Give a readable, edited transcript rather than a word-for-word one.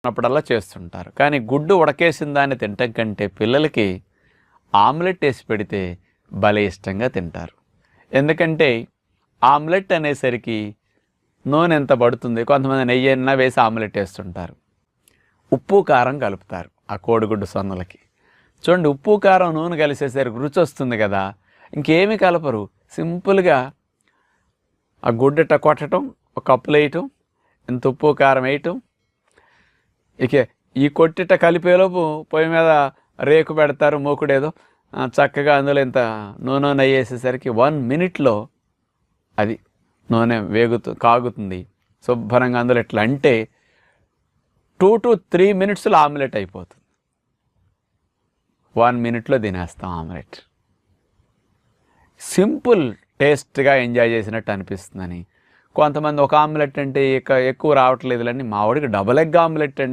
ఉన్నప్పుడల్లా చేస్తుంటారు. కానీ గుడ్డు ఉడకేసిన దాన్ని తినటం కంటే పిల్లలకి ఆమ్లెట్ వేసి పెడితే భలే ఇష్టంగా తింటారు. ఎందుకంటే ఆమ్లెట్ అనేసరికి నూనె ఎంత పడుతుంది, కొంతమంది నెయ్యి అయినా వేసి ఆమ్లెట్ వేస్తుంటారు. ఉప్పు కారం కలుపుతారు ఆ కోడిగుడ్డు సొన్నలకి. చూడండి, ఉప్పు కారం నూనె కలిసేసరికి రుచి వస్తుంది కదా. ఇంకేమీ కలపరు, సింపుల్గా ఆ గుడ్డట కొట్టడం, ఒక కప్పులు వేయటం, ఇంత ఉప్పు కారం వేయటం. ఇక ఈ కొట్టిట కలిపేలోపు పొయ్యి మీద రేకు పెడతారు, మూకుడేదో చక్కగా అందులో ఇంత నూనె నెయ్యి వేసేసరికి 1 minute అది నూనె కాగుతుంది శుభ్రంగా. అందులో ఎట్లా అంటే 2 to 3 minutes ఆమ్లెట్ అయిపోతుంది. 1 minute తినేస్తాం ఆమ్లెట్. సింపుల్ టేస్ట్గా ఎంజాయ్ చేసినట్టు అనిపిస్తుందని. కొంతమంది ఒక ఆమ్లెట్ అంటే ఎక్కువ రావట్లేదులని, మా వాడికి డబుల్ ఎగ్ ఆమ్లెట్ అంటే